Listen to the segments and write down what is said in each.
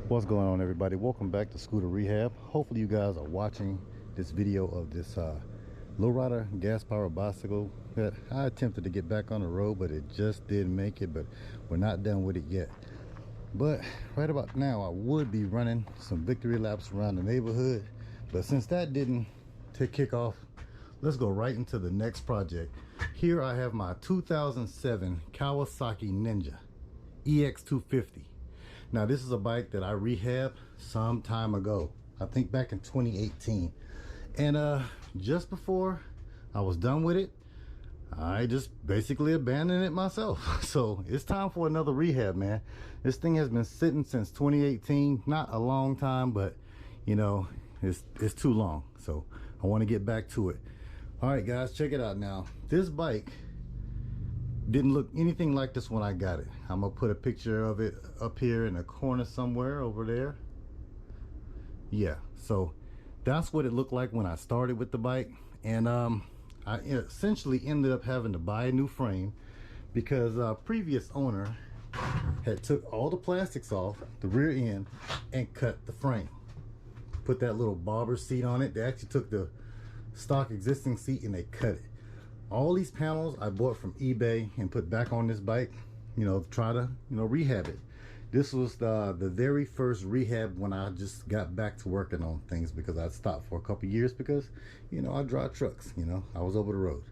What's going on, everybody? Welcome back to Scooter Rehab. Hopefully you guys are watching this video of this lowrider gas powered bicycle that I attempted to get back on the road, but it just didn't make it. But we're not done with it yet. But right about now I would be running some victory laps around the neighborhood, but since that didn't kick off, let's go right into the next project. Here I have my 2007 Kawasaki Ninja EX250. Now this is a bike that I rehabbed some time ago, I think back in 2018, and just before I was done with it, I just basically abandoned it myself. So it's time for another rehab, man. This thing has been sitting since 2018. Not a long time, but you know, it's too long, so I want to get back to it. All right guys, check it out. Now this bike didn't look anything like this when I got it. I'm gonna put a picture of it up here in the corner somewhere over there. Yeah, so that's what it looked like when I started with the bike. And I essentially ended up having to buy a new frame because previous owner had took all the plastics off the rear end and cut the frame, put that little bobber seat on it. They actually took the stock existing seat and they cut it. All these panels I bought from eBay and put back on this bike, you know, to try to, you know, rehab it. This was the very first rehab when I just got back to working on things, because I stopped for a couple years because, you know, I drive trucks, you know, I was over the road.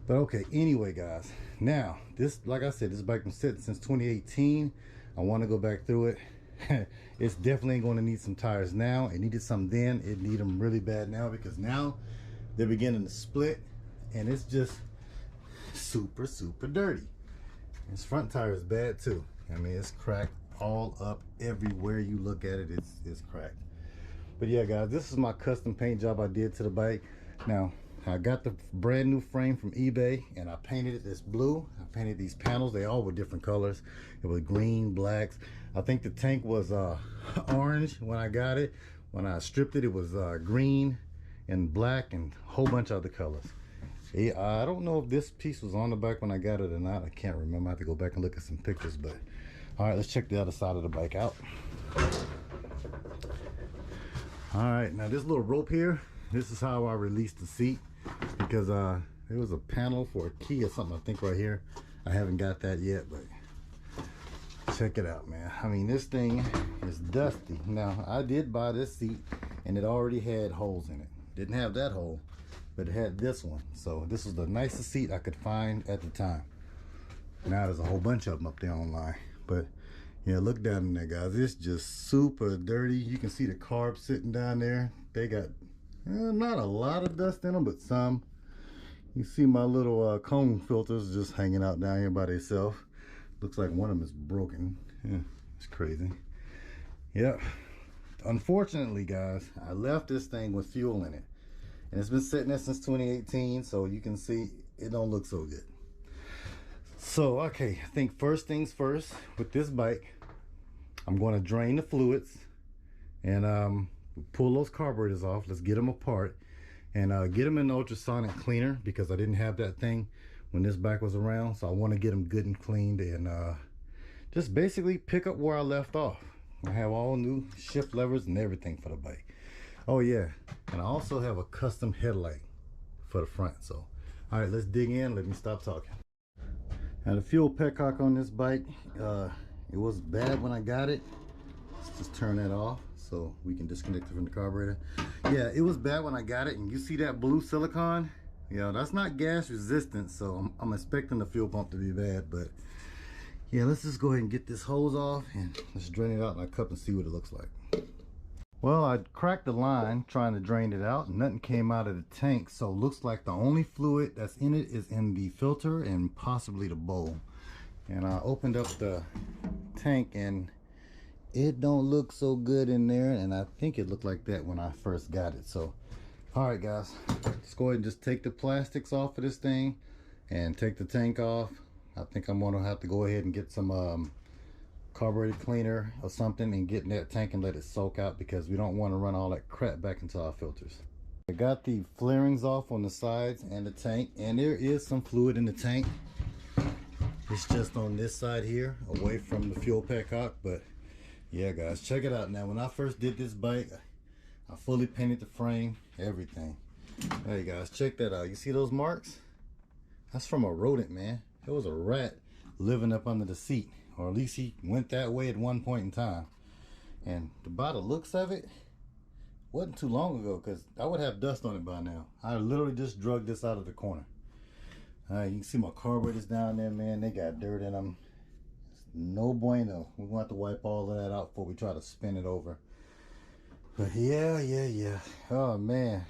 But okay, anyway guys, now this, like I said, this bike been sitting since 2018. I want to go back through it. It's definitely going to need some tires now. It needed some then, it need them really bad now, because now they're beginning to split and it's just super dirty. This front tire is bad too. I mean, it's cracked all up everywhere you look at it. It's cracked. But yeah guys, this is my custom paint job I did to the bike. Now I got the brand new frame from eBay and I painted it this blue. I painted these panels, they all were different colors. It was green, blacks. I think the tank was orange when I got it. When I stripped it, it was green and black and a whole bunch of other colors. Yeah, I don't know if this piece was on the bike when I got it or not. I can't remember. I have to go back and look at some pictures. But all right, let's check the other side of the bike out. All right, now this little rope here, this is how I released the seat, because there was a panel for a key or something, I think, right here. I haven't got that yet, but check it out, man. I mean, this thing is dusty. Now I did buy this seat and it already had holes in it. Didn't have that hole, but it had this one. So this was the nicest seat I could find at the time. Now there's a whole bunch of them up there online, but yeah, look down in there guys. It's just super dirty. You can see the carbs sitting down there. They got not a lot of dust in them, but some. You see my little cone filters just hanging out down here by themselves. Looks like one of them is broken. Yeah, it's crazy. Yep. Unfortunately guys, I left this thing with fuel in it, and it's been sitting there since 2018, so you can see it don't look so good. So okay, I think first things first with this bike, I'm going to drain the fluids and pull those carburetors off. Let's get them apart and get them in the ultrasonic cleaner, because I didn't have that thing when this bike was around, so I want to get them good and cleaned and just basically pick up where I left off. I have all new shift levers and everything for the bike. Oh yeah, and I also have a custom headlight for the front. So all right, let's dig in. Let me stop talking. Now the fuel petcock on this bike, it was bad when I got it. Let's just turn that off so we can disconnect it from the carburetor. Yeah, it was bad when I got it, and you see that blue silicone? Yeah, that's not gas resistant, so I'm expecting the fuel pump to be bad. But yeah, let's just go ahead and get this hose off and let's drain it out in a cup and see what it looks like. Well, I cracked the line trying to drain it out. Nothing came out of the tank, so it looks like the only fluid that's in it is in the filter and possibly the bowl. And I opened up the tank and it don't look so good in there, and I think it looked like that when I first got it. So all right guys, let's go ahead and just take the plastics off of this thing and take the tank off. I think I'm gonna have to go ahead and get some carburetor cleaner or something and get in that tank and let it soak out, because we don't want to run all that crap back into our filters. I got the flarings off on the sides and the tank, and there is some fluid in the tank. It's just on this side here, away from the fuel petcock, but Yeah, guys, check it out. Now, when I first did this bike, I fully painted the frame, everything. Hey guys, check that out. You see those marks? That's from a rodent, man. It was a rat living up under the seat, or at least he went that way at one point in time. And by the looks of it, wasn't too long ago, because I would have dust on it by now. I literally just drug this out of the corner. You can see my carburetors down there, man. They got dirt in them. No bueno. We're going to have to wipe all of that out before we try to spin it over. But yeah. Oh, man.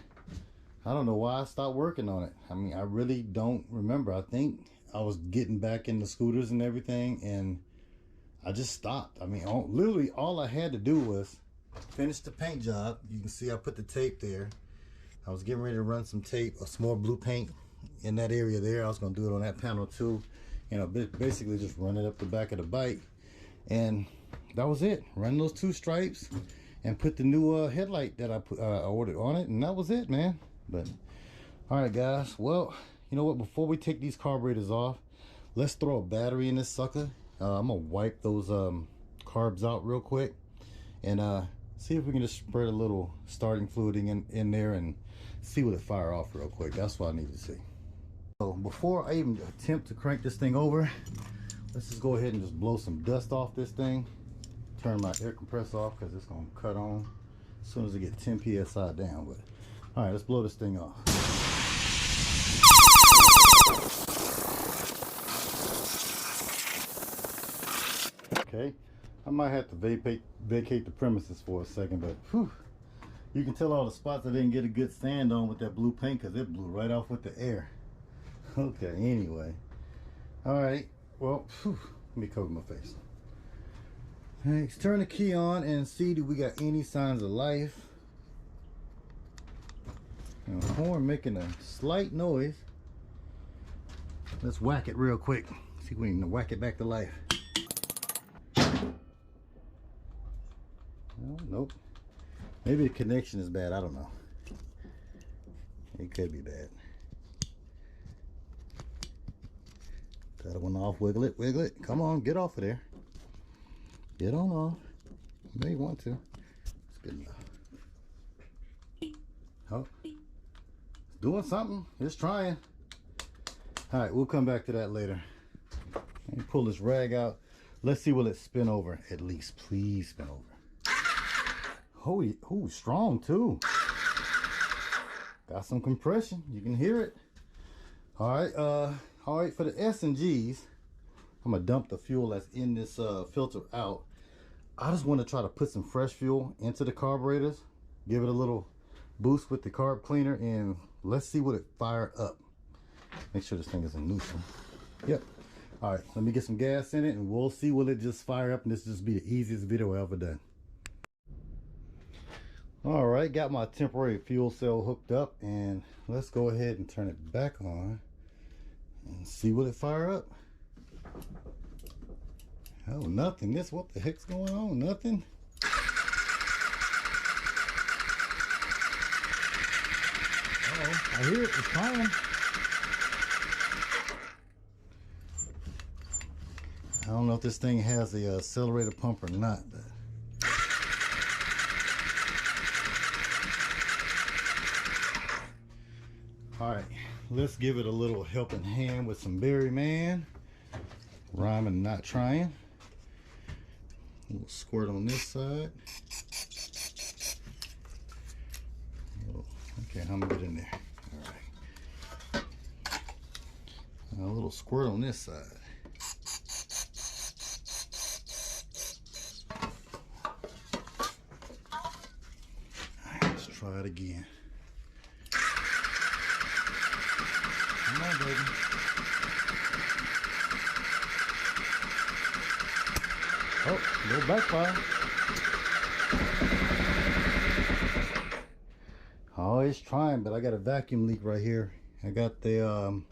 I don't know why I stopped working on it. I mean, I really don't remember. I think I was getting back into scooters and everything, and I just stopped. I mean, literally all I had to do was finish the paint job. You can see I put the tape there. I was getting ready to run some tape, a small blue paint in that area there. I was going to do it on that panel too. You know, basically just run it up the back of the bike. And that was it. Run those 2 stripes and put the new headlight that I ordered on it. And that was it, man. But all right, guys, well, you know what, before we take these carburetors off, let's throw a battery in this sucker. I'm gonna wipe those carbs out real quick and see if we can just spread a little starting fluid in there and see what it fire off real quick. That's what I need to see. So before I even attempt to crank this thing over, let's just go ahead and just blow some dust off this thing. Turn my air compressor off because it's gonna cut on as soon as I get 10 psi down. But all right, let's blow this thing off. Okay, I might have to vacate the premises for a second, but whew, you can tell all the spots I didn't get a good sand on with that blue paint because it blew right off with the air. Okay, anyway. All right, well, whew, let me cover my face. All right, let's turn the key on and see do we got any signs of life. And the horn making a slight noise. Let's whack it real quick. See if we can whack it back to life. Oh, nope. Maybe the connection is bad. I don't know. It could be bad. That one off. Wiggle it. Wiggle it. Come on. Get off of there. Get on off. You may want to. It's good enough. Oh. Doing something. It's trying. All right, we'll come back to that later. Let me pull this rag out. Let's see, will it spin over at least? Please spin over. Holy, ooh, strong too. Got some compression. You can hear it. All right, for the S and G's, I'm gonna dump the fuel that's in this filter out. I just want to try to put some fresh fuel into the carburetors, give it a little boost with the carb cleaner, and let's see what it fired up. Make sure this thing is in neutral. Yep. All right, let me get some gas in it and we'll see will it just fire up, and this will just be the easiest video I've ever done. All right, got my temporary fuel cell hooked up, and let's go ahead and turn it back on and see will it fire up. Oh, nothing. What the heck's going on? Nothing. I hear it. It's fine. I don't know if this thing has the accelerator pump or not, but all right, let's give it a little helping hand with some berry man. Rhyming, not trying. A little squirt on this side. Okay, I'm gonna get in there. All right. A little squirt on this side. Let's try it again. Come on, baby. Oh, a little backfire. Oh, it's trying, but I got a vacuum leak right here. I got the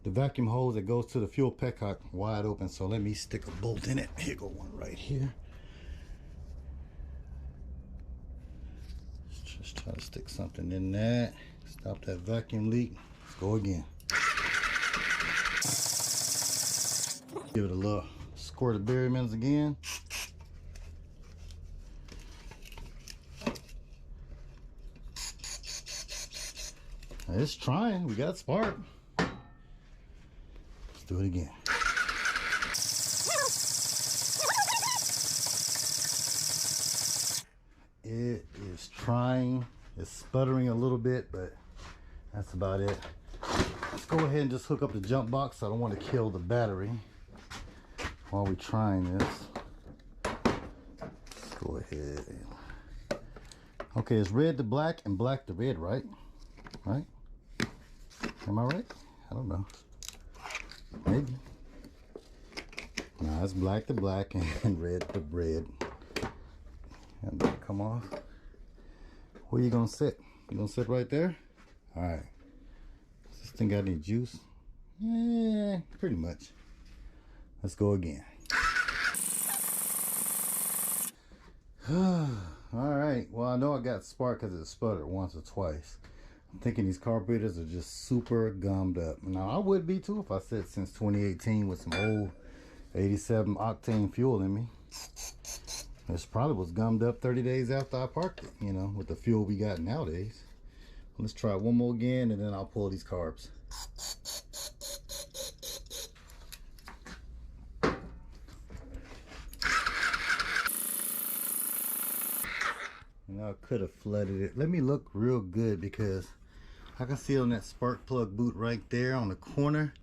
vacuum hose that goes to the fuel petcock wide open, so let me stick a bolt in it. Here go one right here. Let's just try to stick something in that. Stop that vacuum leak. Let's go again. Give it a little squirt of berry mints again. It's trying. We got spark. Let's do it again. It is trying. It's sputtering a little bit, but that's about it. Let's go ahead and just hook up the jump box. I don't want to kill the battery while we're trying this. Let's go ahead. Okay, it's red to black and black to red, right? Right? Am I right? I don't know. Maybe. No, it's black to black and red to red. And then come off. Where you gonna sit? You gonna sit right there? All right. Does this thing got any juice? Yeah, pretty much. Let's go again. All right. Well, I know I got spark because it sputtered once or twice. I'm thinking these carburetors are just super gummed up. Now, I would be too if I said since 2018 with some old 87 octane fuel in me. This probably was gummed up 30 days after I parked it, you know, with the fuel we got nowadays. Let's try one more again and then I'll pull these carbs. You know, I could have flooded it. Let me look real good because I can see on that spark plug boot right there on the corner,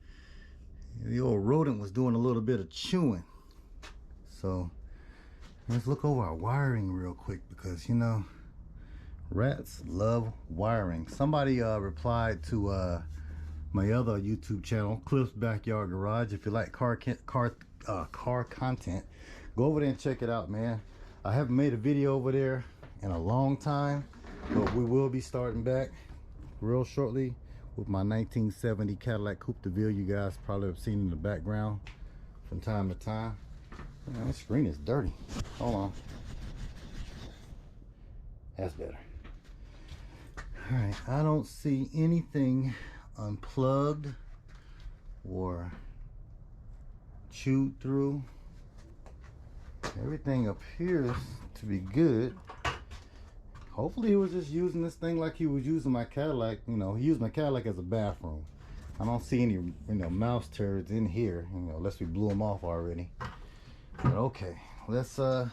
the old rodent was doing a little bit of chewing. So let's look over our wiring real quick because, you know, rats love wiring. Somebody replied to my other YouTube channel, Cliff's Backyard Garage. If you like car content, go over there and check it out, man. I haven't made a video over there in a long time, but we will be starting back real shortly with my 1970 Cadillac Coupe de Ville. You guys probably have seen in the background from time to time. Man, this screen is dirty. Hold on. That's better. All right, I don't see anything unplugged or chewed through. Everything appears to be good. Hopefully he was just using this thing like he was using my Cadillac. You know, he used my Cadillac as a bathroom. I don't see any, you know, mouse turds in here, you know, unless we blew them off already. But okay, let's one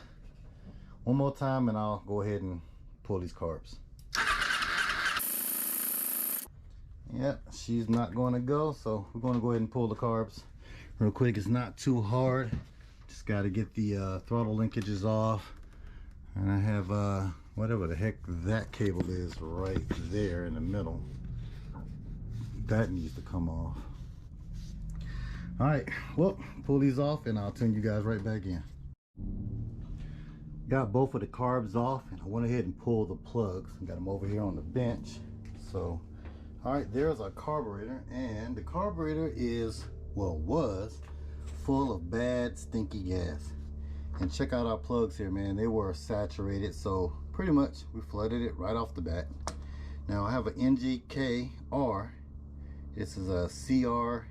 more time and I'll go ahead and pull these carbs. Yep, she's not going to go, so we're going to go ahead and pull the carbs real quick. It's not too hard. Just got to get the throttle linkages off. And I have whatever the heck that cable is right there in the middle. That needs to come off. All right, well, pull these off and I'll turn you guys right back in. Got both of the carbs off and I went ahead and pulled the plugs. Got them over here on the bench. So, all right, there's our carburetor, and the carburetor is, well, was full of bad, stinky gas. And check out our plugs here, man. They were saturated, so pretty much we flooded it right off the bat. Now I have an NGKR. This is a CR8S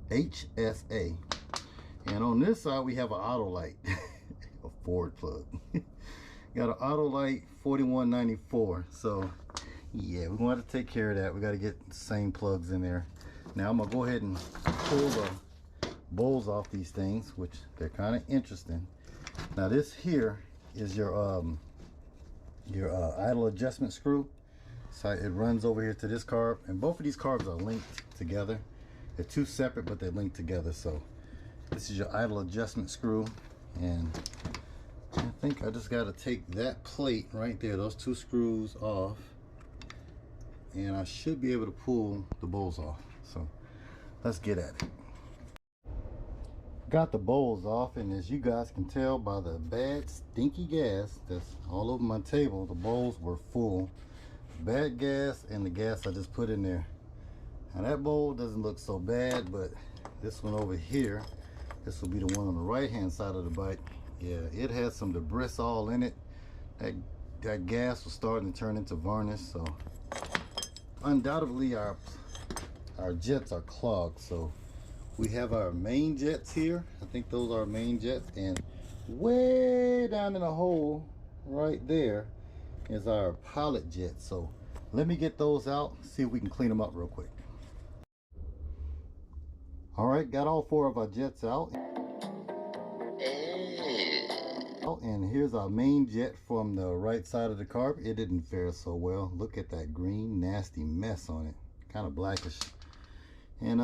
HSA. And on this side we have an Autolite, a Ford plug. Got an Autolite 4194. So yeah, we're going to have to take care of that. We got to get the same plugs in there. Now I'm gonna go ahead and pull the bowls off these things, which they're kind of interesting. Now this here is your idle adjustment screw. So it runs over here to this carb, and both of these carbs are linked together. They're two separate, but they're linked together. So this is your idle adjustment screw, and I think I just got to take that plate right there, those two screws off, and I should be able to pull the bowls off. So let's get at it. Got the bowls off, and as you guys can tell by the bad stinky gas that's all over my table, the bowls were full. Bad gas and the gas I just put in there. Now that bowl doesn't look so bad, but this one over here, this will be the one on the right hand side of the bike. Yeah, it has some debris all in it. That gas was starting to turn into varnish, so undoubtedly our jets are clogged. So we have our main jets here. I think those are our main jets, and way down in the hole right there is our pilot jet. So let me get those out, see if we can clean them up real quick. All right, got all 4 of our jets out. And here's our main jet from the right side of the carb. It didn't fare so well. Look at that green nasty mess on it, kind of blackish. And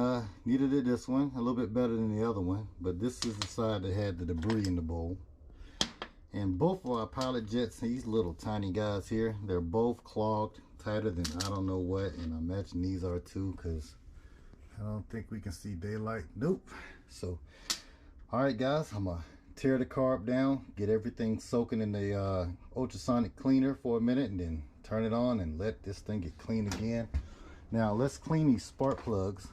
neither did this one. A little bit better than the other one, but this is the side that had the debris in the bowl. And both of our pilot jets, these little tiny guys here, they're both clogged, tighter than I don't know what, and I imagine these are too, because I don't think we can see daylight. Nope. So all right guys, I'm gonna tear the carb down, get everything soaking in the ultrasonic cleaner for a minute, and then turn it on and let this thing get clean again. Now let's clean these spark plugs.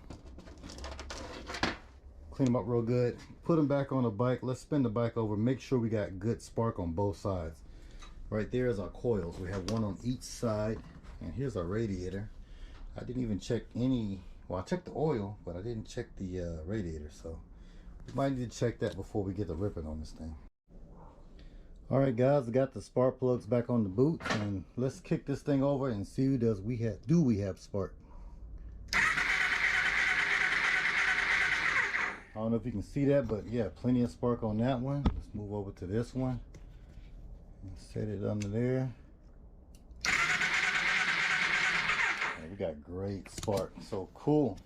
Clean them up real good, put them back on the bike. Let's spin the bike over, make sure we got good spark on both sides. Right there is our coils. We have one on each side, and here's our radiator. I didn't even check any, well, I checked the oil, but I didn't check the radiator, so we might need to check that before we get the ripping on this thing. All right guys, I got the spark plugs back on the boot, and let's kick this thing over and see do we have spark. I don't know if you can see that, but yeah, plenty of spark on that one. Let's move over to this one and set it under there. Yeah, we got great spark, so cool.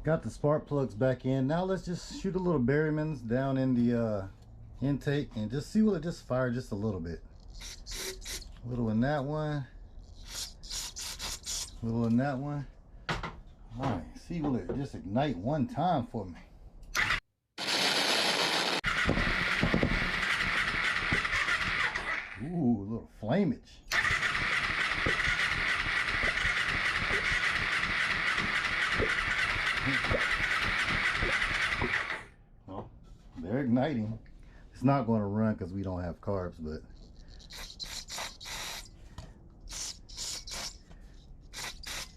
Got the spark plugs back in. Now let's just shoot a little Berryman's down in the intake and just see will it just fire just a little bit. A little in that one, a little in that one. All right, see will it just ignite one time for me. Ooh, a little flamage. Well, they're igniting. It's not going to run because we don't have carbs, but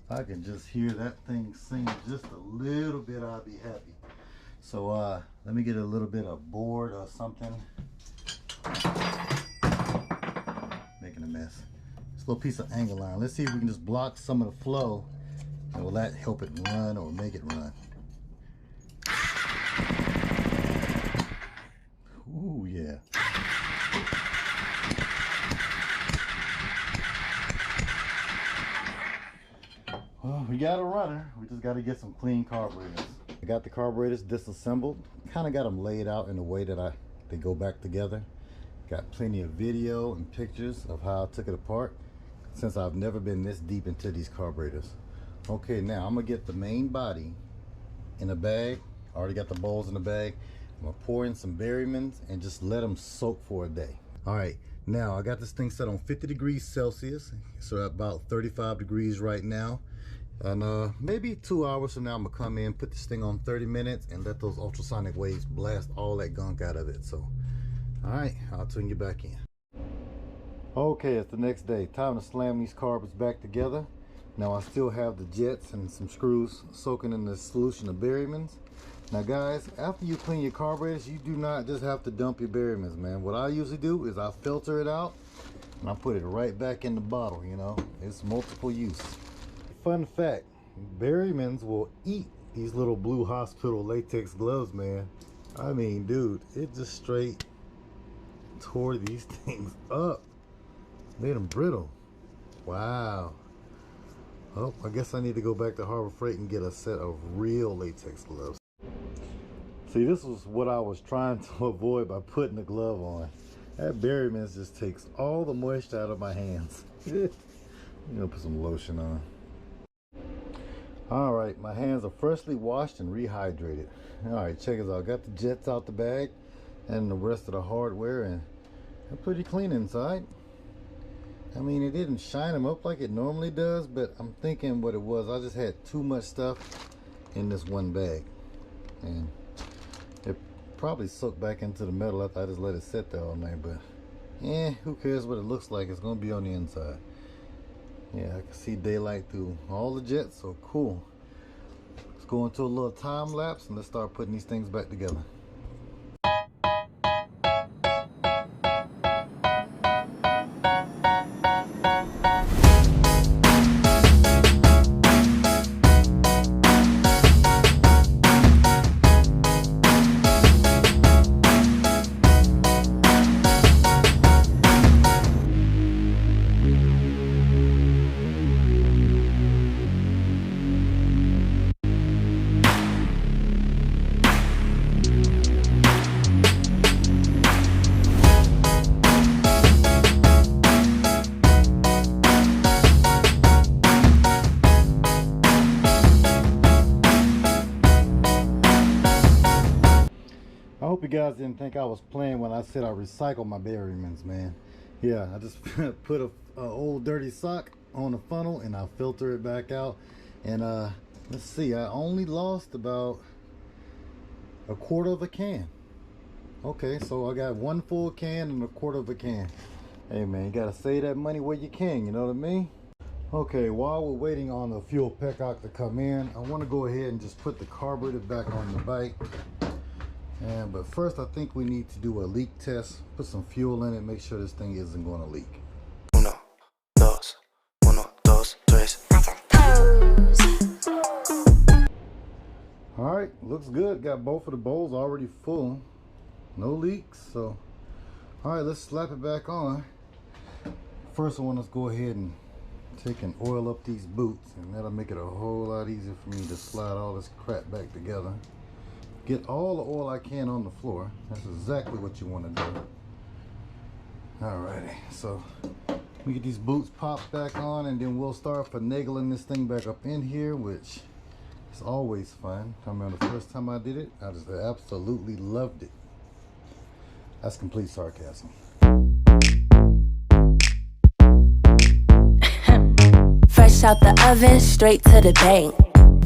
if I can just hear that thing sing just a little bit, I'll be happy. So let me get a little bit of board or something. Making a mess. This little piece of angle iron. Let's see if we can just block some of the flow, and will that help it run or make it run? Ooh, yeah. Well, we got a runner. We just got to get some clean carburetors. I got the carburetors disassembled. Kind of got them laid out in a way that they go back together. Got plenty of video and pictures of how I took it apart, since I've never been this deep into these carburetors. Okay, now I'm gonna get the main body in a bag. I already got the bowls in the bag. I'm gonna pour in some Berryman's and just let them soak for a day. All right, now I got this thing set on 50 degrees Celsius, so about 35 degrees right now. And maybe 2 hours from now, I'm gonna come in, put this thing on 30 minutes and let those ultrasonic waves blast all that gunk out of it. So all right, I'll tune you back in. Okay, it's the next day. Time to slam these carbs back together. Now I still have the jets and some screws soaking in the solution of Berryman's. Now guys, after you clean your carburetors, you do not just have to dump your Berryman's, man. What I usually do is I filter it out and I put it right back in the bottle, you know. It's multiple use. Fun fact, Berryman's will eat these little blue hospital latex gloves, man. I mean, dude, it just straight tore these things up, made them brittle. Wow. Oh, I guess I need to go back to Harbor Freight and get a set of real latex gloves. See, this was what I was trying to avoid by putting the glove on. That Berryman's just takes all the moisture out of my hands. I'm gonna put some lotion on. All right, my hands are freshly washed and rehydrated. All right, check it out. I got the jets out the bag and the rest of the hardware, and they're pretty clean inside. I mean, it didn't shine them up like it normally does, but I'm thinking what it was, I just had too much stuff in this one bag, and it probably soaked back into the metal after I just let it sit there all night. But who cares what it looks like? It's gonna be on the inside. Yeah, I can see daylight through all the jets, so cool. Let's go into a little time lapse and let's start putting these things back together. you guys didn't think I was playing when I said I recycle my bearings, man. Yeah, I just put a old dirty sock on the funnel and I filter it back out. And let's see, I only lost about a quarter of a can. Okay, so I got one full can and a quarter of a can. Hey man, you gotta save that money where you can, you know what I mean? Okay, while we're waiting on the fuel petcock to come in, I want to go ahead and just put the carburetor back on the bike. But first I think we need to do a leak test. Put some fuel in it, make sure this thing isn't going to leak. Uno, dos, tres. Alright, looks good. Got both of the bowls already full. No leaks. So, alright, let's slap it back on. First I want to go ahead and take and oil up these boots, and that'll make it a whole lot easier for me to slide all this crap back together. Get all the oil I can on the floor. That's exactly what you want to do. Alrighty, so we get these boots popped back on, and then we'll start finagling this thing back up in here, which is always fun. I remember the first time I did it, I just absolutely loved it. That's complete sarcasm. Fresh out the oven, straight to the bank.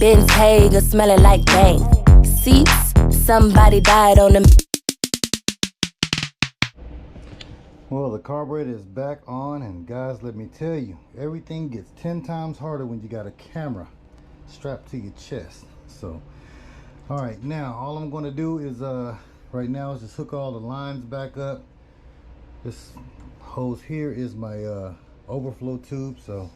Bentayga smelling like bank. Seats, somebody died on them. Well, the carburetor is back on, and guys, let me tell you, everything gets 10 times harder when you got a camera strapped to your chest. So, all right, now all I'm going to do is right now is just hook all the lines back up. This hose here is my overflow tube, so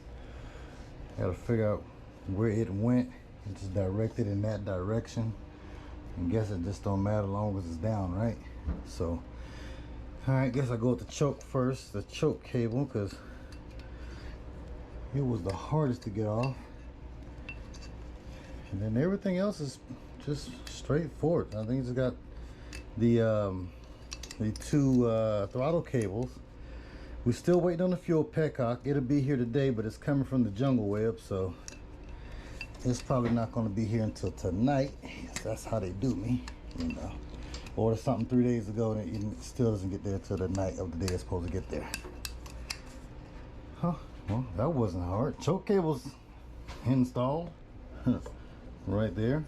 I gotta figure out where it went and just direct it in that direction. I guess it just don't matter as long as it's down, right? So, all right, guess I go with the choke first, the choke cable, because it was the hardest to get off. And then everything else is just straightforward. I think it's got the two throttle cables. We're still waiting on the fuel petcock. It'll be here today, but it's coming from the jungle web, so it's probably not going to be here until tonight. That's how they do me, you know. Order something 3 days ago and it still doesn't get there till the night of the day it's supposed to get there. Huh? Well, that wasn't hard. Choke cables installed right there.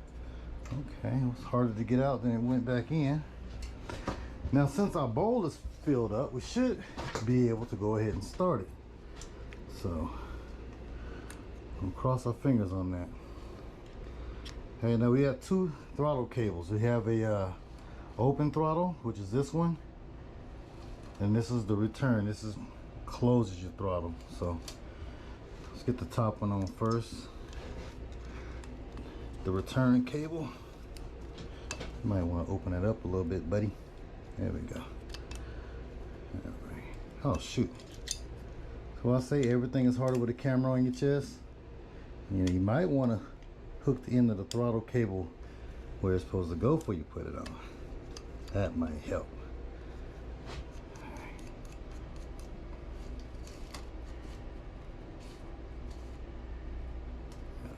Okay, it was harder to get out than it went back in. Now, since our bowl is filled up, we should be able to go ahead and start it. So we'll cross our fingers on that. Hey, now we have two throttle cables. We have a open throttle, which is this one, and this is the return. This is closes your throttle. So let's get the top one on first. The return cable. You might want to open it up a little bit, buddy. There we go. Oh shoot. So I say everything is harder with a camera on your chest. You know, you might want to hook the end of the throttle cable where it's supposed to go before you put it on. That might help.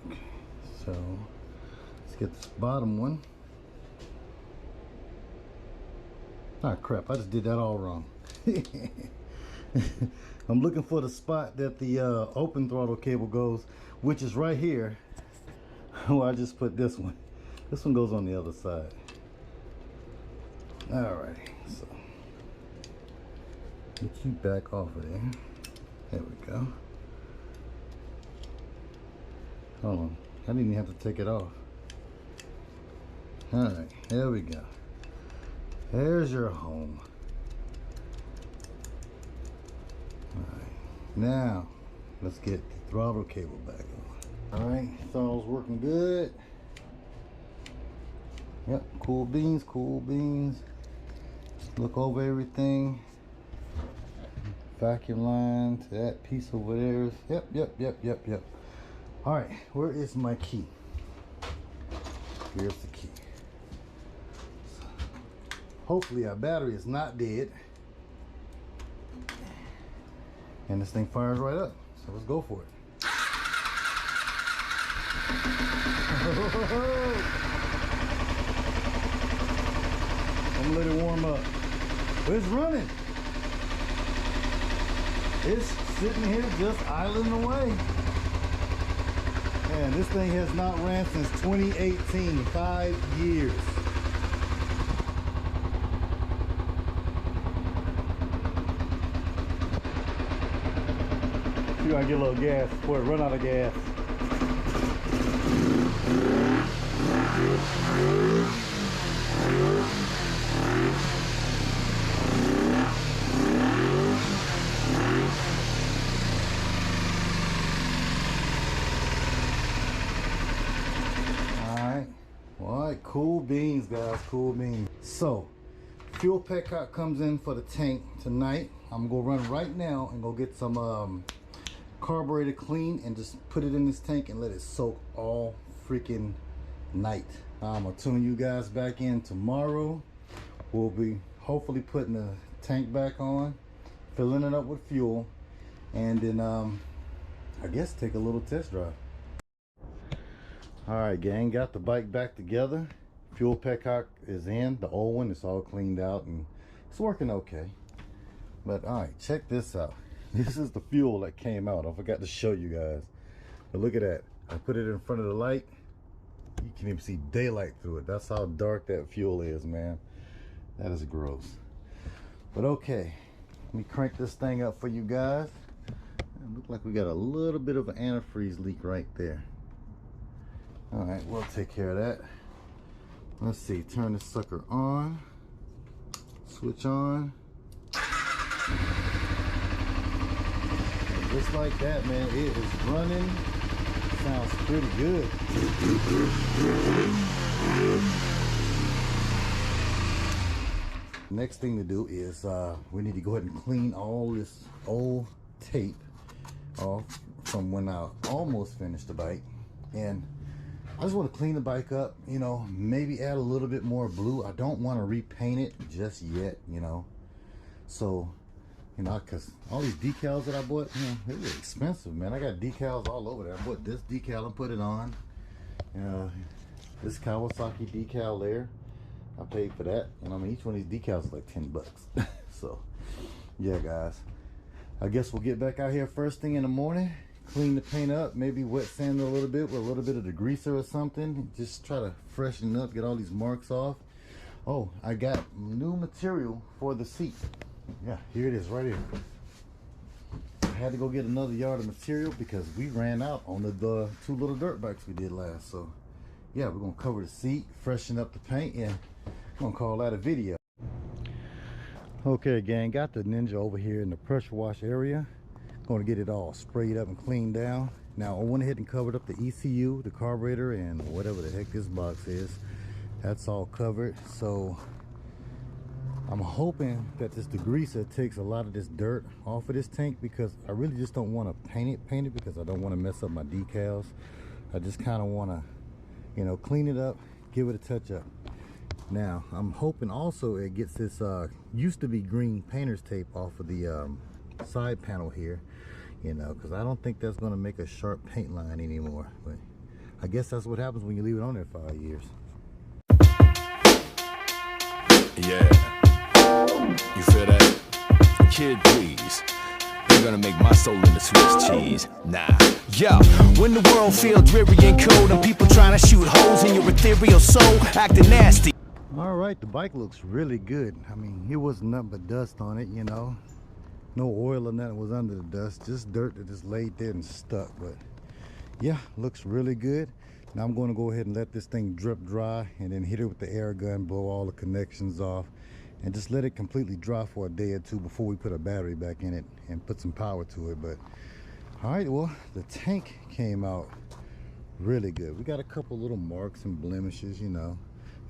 Okay, so let's get this bottom one. Ah, crap, I just did that all wrong. I'm looking for the spot that the open throttle cable goes, which is right here. Well, I just put this one. This one goes on the other side. Alrighty, so get you back off of there. There we go. Hold on, I didn't even have to take it off. Alright, there we go. There's your home. Alright, now let's get the throttle cable back on. Alright, throttle's working good. Yep, cool beans, cool beans. Look over everything. Vacuum line to that piece over there. Yep. Alright, where is my key? Here's the key. Hopefully our battery is not dead. And this thing fires right up. So let's go for it. I'm gonna let it warm up. But it's running. It's sitting here just idling away. Man, this thing has not ran since 2018, 5 years. See if I can get a little gas before it run out of gas. Alright, cool beans, guys, cool beans. So, fuel petcock comes in for the tank tonight. I'm gonna run right now and go get some carburetor clean and just put it in this tank and let it soak all freaking night. I'm gonna tune you guys back in tomorrow. We'll be hopefully putting the tank back on, filling it up with fuel, and then I guess take a little test drive. All right, gang, got the bike back together. Fuel petcock is in, the old one, it's all cleaned out and it's working okay. But all right, check this out. This is the fuel that came out. I forgot to show you guys, but look at that. I put it in front of the light. You can even see daylight through it. That's how dark that fuel is, man. That is gross. But okay, let me crank this thing up for you guys. It looks like we got a little bit of an antifreeze leak right there. All right, we'll take care of that. Let's see, turn this sucker on, switch on. Just like that, man, it is running. Sounds pretty good. Next thing to do is we need to go ahead and clean all this old tape off from when I almost finished the bike. And I just want to clean the bike up, you know, maybe add a little bit more blue. I don't want to repaint it just yet, you know. So, you know, because all these decals that I bought, you know, they were expensive, man. I got decals all over there. I bought this decal and put it on. This Kawasaki decal there, I paid for that. And I mean, each one of these decals is like 10 bucks. So, yeah, guys. I guess we'll get back out here first thing in the morning. Clean the paint up, maybe wet sand it a little bit with a little bit of the greaser or something. Just try to freshen it up, get all these marks off. Oh, I got new material for the seat. Yeah, here it is right here. I had to go get another yard of material because we ran out on the 2 little dirt bikes we did last. So yeah, we're gonna cover the seat, freshen up the paint, and I'm gonna call that a video. Okay, gang, got the Ninja over here in the pressure wash area. Going to get it all sprayed up and cleaned down. Now I went ahead and covered up the ECU, the carburetor, and whatever the heck this box is. That's all covered. So I'm hoping that this degreaser takes a lot of this dirt off of this tank, because I really just don't want to paint it because I don't want to mess up my decals. I just kind of want to, you know, clean it up, give it a touch up. Now I'm hoping also it gets this used to be green painter's tape off of the side panel here, you know, because I don't think that's going to make a sharp paint line anymore. But I guess that's what happens when you leave it on there 5 years. Yeah, you feel that? Kid, please. You're gonna make my soul into Swiss cheese. Nah. Yo, when the world feels dreary and cold and people trying to shoot holes in your ethereal soul, acting nasty. All right, the bike looks really good. I mean, it wasn't nothing but dust on it, you know. No oil or nothing was under the dust, just dirt that just laid there and stuck. But yeah, looks really good. Now I'm going to go ahead and let this thing drip dry and then hit it with the air gun, blow all the connections off, and just let it completely dry for a day or two before we put a battery back in it and put some power to it. But all right, well, the tank came out really good. We got a couple little marks and blemishes, you know.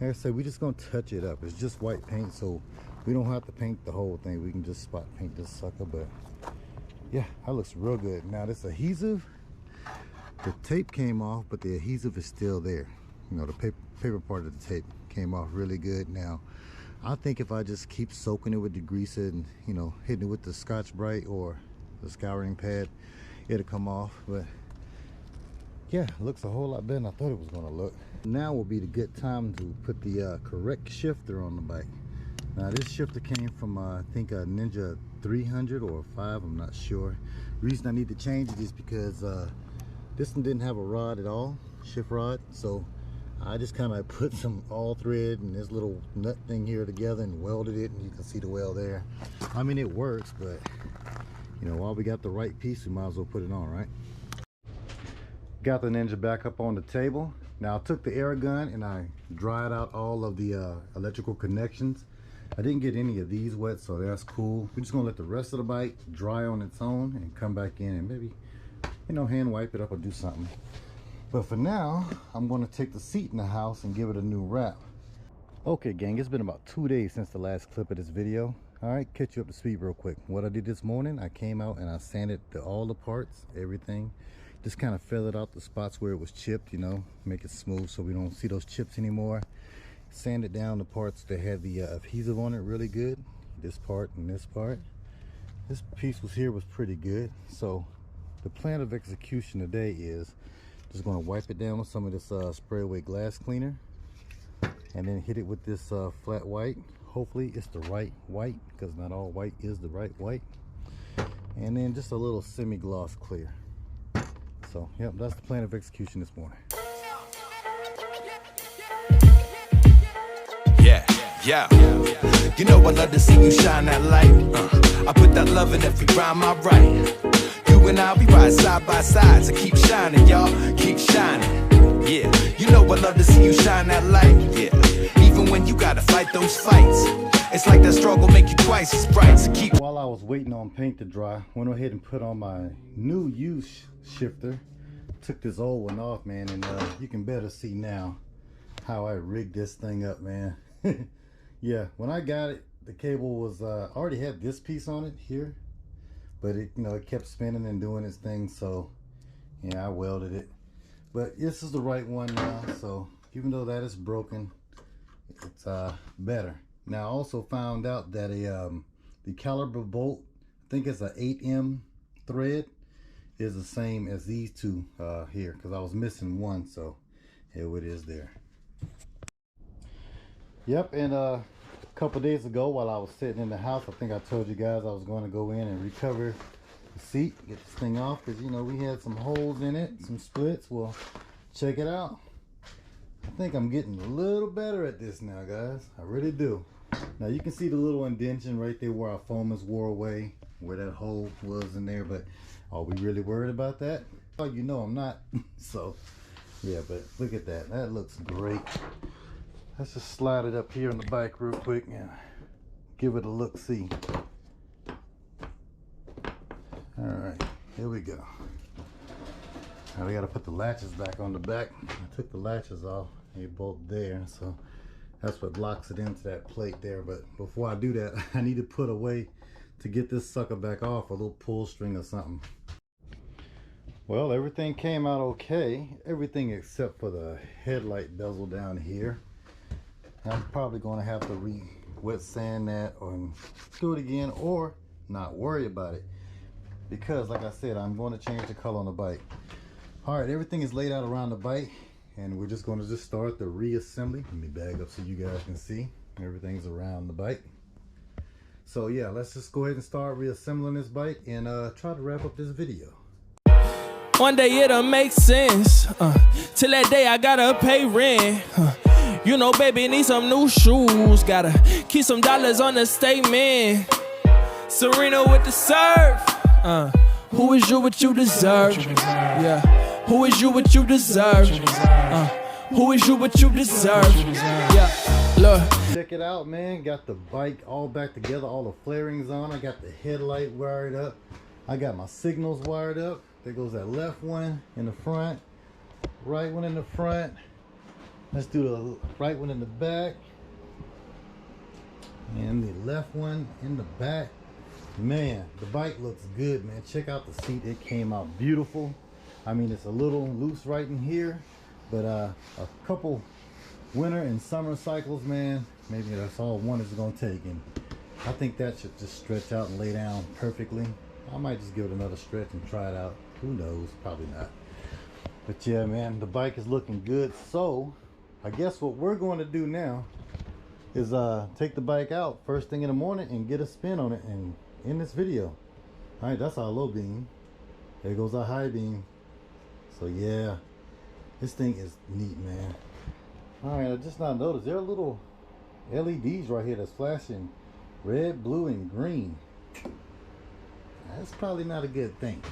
Like I said, we're just gonna touch it up. It's just white paint, so we don't have to paint the whole thing. We can just spot paint this sucker. But yeah, that looks real good. Now this adhesive, the tape came off, but the adhesive is still there. You know, the paper part of the tape came off really good. Now I think if I just keep soaking it with degreaser and, you know, hitting it with the Scotch Brite or the scouring pad, it'll come off. But yeah, it looks a whole lot better than I thought it was gonna look. Now will be the good time to put the correct shifter on the bike. Now this shifter came from I think a Ninja 300 or 5, I'm not sure. Reason I need to change it is because this one didn't have a rod at all, shift rod, so I just kind of put some all thread and this little nut thing here together and welded it, and you can see the weld there. I mean, it works, but you know, while we got the right piece, we might as well put it on, right? Got the Ninja back up on the table. Now I took the air gun and I dried out all of the electrical connections. I didn't get any of these wet, so that's cool. We're just gonna let the rest of the bike dry on its own and come back in and maybe, you know, hand wipe it up or do something. But for now, I'm gonna take the seat in the house and give it a new wrap. Okay gang, it's been about 2 days since the last clip of this video. All right, catch you up to speed real quick. What I did this morning, I came out and I sanded all the parts, everything. Just kind of feathered out the spots where it was chipped, you know, make it smooth so we don't see those chips anymore. Sanded down the parts that had the adhesive on it really good. This part and this part. This piece was pretty good. So the plan of execution today is just going to wipe it down with some of this spray away glass cleaner, and then hit it with this flat white. Hopefully it's the right white, because not all white is the right white. And then just a little semi-gloss clear. So yep, that's the plan of execution this morning. Yeah, you know I love to see you shine that light. I put that love in every rhyme I write. You and I, we ride side by side, so keep shining, y'all, keep shining. Yeah, you know I love to see you shine that light. Yeah, even when you gotta fight those fights, it's like that struggle make you twice as bright. So keep. While I was waiting on paint to dry, went ahead and put on my new use shifter. Took this old one off, man, and you can better see now how I rigged this thing up, man. Yeah, when I got it, the cable was I already had this piece on it here, but it, you know, it kept spinning and doing its thing, so yeah, I welded it. But this is the right one now, so even though that is broken, it's better. Now I also found out that the caliber bolt, I think it's a 8M thread, is the same as these two here, because I was missing one, so here it is there. Yep, and a couple days ago while I was sitting in the house, I think I told you guys I was going to go in and recover the seat, get this thing off, because you know we had some holes in it, some splits. Well, check it out. I think I'm getting a little better at this now, guys. I really do. Now you can see the little indentation right there where our foamers wore away, where that hole was in there, but are we really worried about that? Oh, you know I'm not. So yeah, but look at that. That looks great. Let's just slide it up here in the bike real quick and give it a look-see. All right, here we go. Now we got to put the latches back on the back. I took the latches off, they both there, so that's what locks it into that plate there. But before I do that, I need to put a way to get this sucker back off, a little pull string or something. Well, everything came out okay. Everything except for the headlight bezel down here. I'm probably going to have to wet sand that or do it again, or not worry about it, because like I said, I'm going to change the color on the bike. All right, everything is laid out around the bike, and we're just going to start the reassembly. Let me bag up so you guys can see everything's around the bike. So yeah, let's just go ahead and start reassembling this bike and try to wrap up this video. One day it'll make sense. Till that day I gotta pay rent. You know, baby, need some new shoes. Gotta keep some dollars on the statement. Serena with the surf. Who is you what you deserve? Yeah. Who is you what you deserve? Who is you what you deserve? Yeah. Look. Check it out, man. Got the bike all back together, all the flarings on. I got the headlight wired up. I got my signals wired up. There goes that left one in the front, right one in the front. Let's do the right one in the back and the left one in the back. Man, the bike looks good, man. Check out the seat. It came out beautiful. I mean, it's a little loose right in here, but a couple winter and summer cycles, man, maybe that's all one is going to take, and I think that should just stretch out and lay down perfectly. I might just give it another stretch and try it out. Who knows? Probably not. But yeah, man, the bike is looking good. So I guess what we're going to do now is take the bike out first thing in the morning and get a spin on it and in this video. All right, that's our low beam. There goes our high beam. So yeah, this thing is neat, man. All right, I just now noticed there are little LEDs right here that's flashing red, blue, and green. That's probably not a good thing.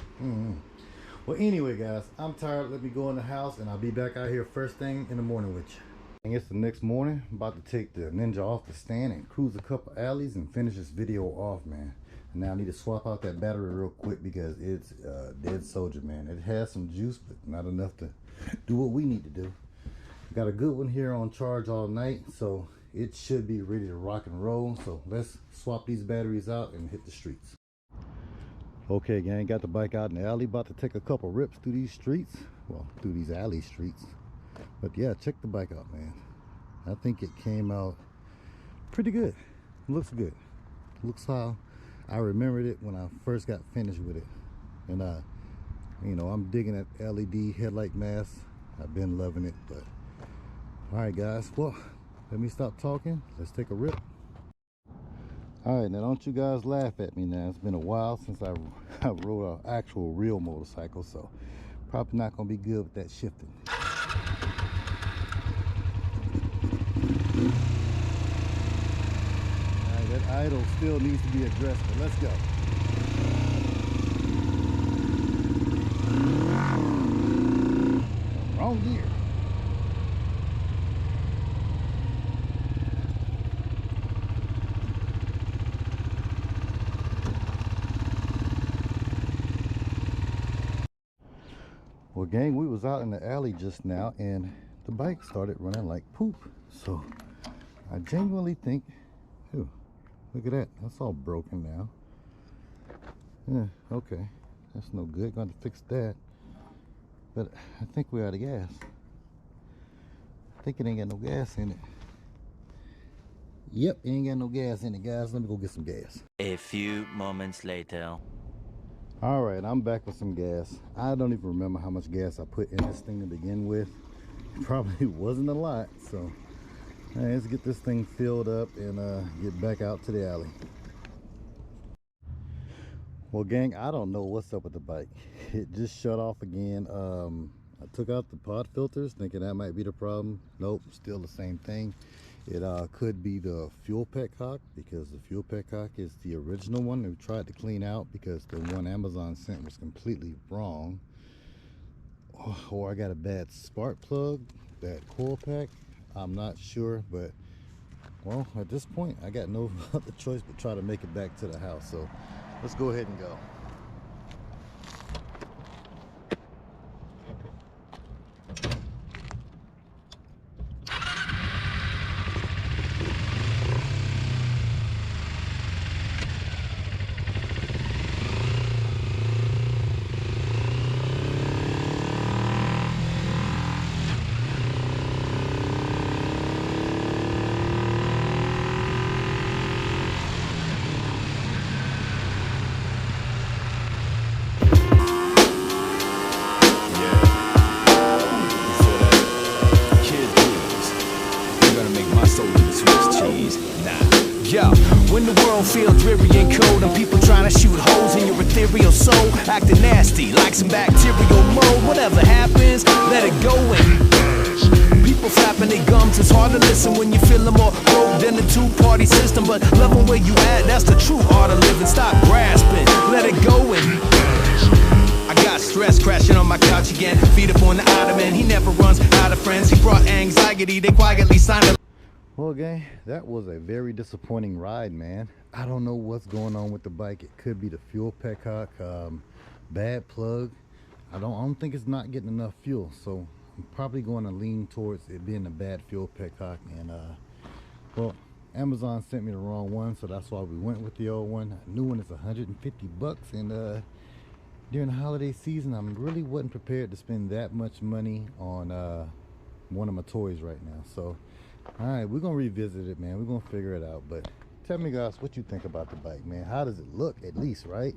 Well, anyway, guys, I'm tired. Let me go in the house, and I'll be back out here first thing in the morning with you. And it's the next morning. I'm about to take the Ninja off the stand and cruise a couple alleys and finish this video off, man. And now I need to swap out that battery real quick because it's dead soldier, man. It has some juice, but not enough to do what we need to do. Got a good one here on charge all night, so it should be ready to rock and roll. So let's swap these batteries out and hit the streets. Okay, gang, got the bike out in the alley, about to take a couple rips through these streets. Well, through these alley streets. But yeah, check the bike out, man. I think it came out pretty good. It looks good. Looks how I remembered it when I first got finished with it. And you know, I'm digging that LED headlight mask. I've been loving it. But all right, guys, well, let me stop talking. Let's take a rip. All right, now don't you guys laugh at me now. It's been a while since I rode an actual real motorcycle, so probably not gonna be good with that shifting. All right, that idle still needs to be addressed, but let's go. Wrong gear. Well, gang, we was out in the alley just now and the bike started running like poop. So I genuinely think, ooh, look at that. That's all broken now. Yeah, okay. That's no good. Going to fix that. But I think we're out of gas. I think it ain't got no gas in it. Yep, it ain't got no gas in it, guys. Let me go get some gas. A few moments later. All right, I'm back with some gas. I don't even remember how much gas I put in this thing to begin with. It probably wasn't a lot, so let's get this thing filled up and get back out to the alley. Well, gang, I don't know what's up with the bike. It just shut off again. I took out the pod filters thinking that might be the problem. Nope, still the same thing. It could be the fuel petcock, because the fuel petcock is the original one we tried to clean out because the one Amazon sent was completely wrong. Or I got a bad spark plug, bad coil pack. I'm not sure, but well, at this point I got no other choice but try to make it back to the house. So let's go ahead and go. When the world feels dreary and cold and people trying to shoot holes in your ethereal soul, acting nasty like some bacterial mold. Whatever happens, let it go and people flapping their gums. It's hard to listen when you feeling more broke than the two-party system. But loving where you at, that's the true art of living. Stop grasping, let it go and I got stress crashing on my couch again. Feet up on the ottoman, he never runs out of friends. He brought anxiety, they quietly signed a. Well, gang, that was a very disappointing ride, man. I don't know what's going on with the bike. It could be the fuel petcock, bad plug. I don't think it's not getting enough fuel, so I'm probably going to lean towards it being a bad fuel petcock. And well, Amazon sent me the wrong one, so that's why we went with the old one. A new one is 150 bucks, and during the holiday season, I really wasn't prepared to spend that much money on one of my toys right now. So all right, we're gonna revisit it, man. We're gonna figure it out. But tell me, guys, what you think about the bike, man. How does it look, at least, right?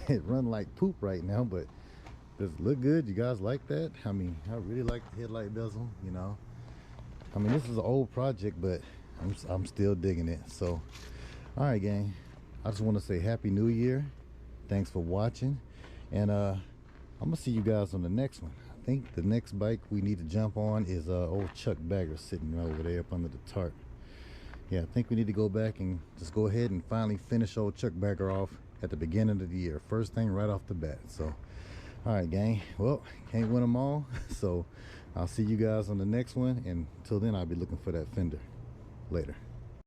It run like poop right now, but does it look good? You guys like that? I mean, I really like the headlight bezel, you know. I mean, this is an old project, but I'm still digging it. So all right, gang, I just want to say Happy New Year. Thanks for watching, and I'm gonna see you guys on the next one. I think the next bike we need to jump on is old Chuck Bagger sitting over there up under the tarp. Yeah, I think we need to go back and just go ahead and finally finish old Chuck Bagger off at the beginning of the year, first thing right off the bat. So all right, gang, well, can't win them all. So I'll see you guys on the next one, and until then I'll be looking for that fender. Later.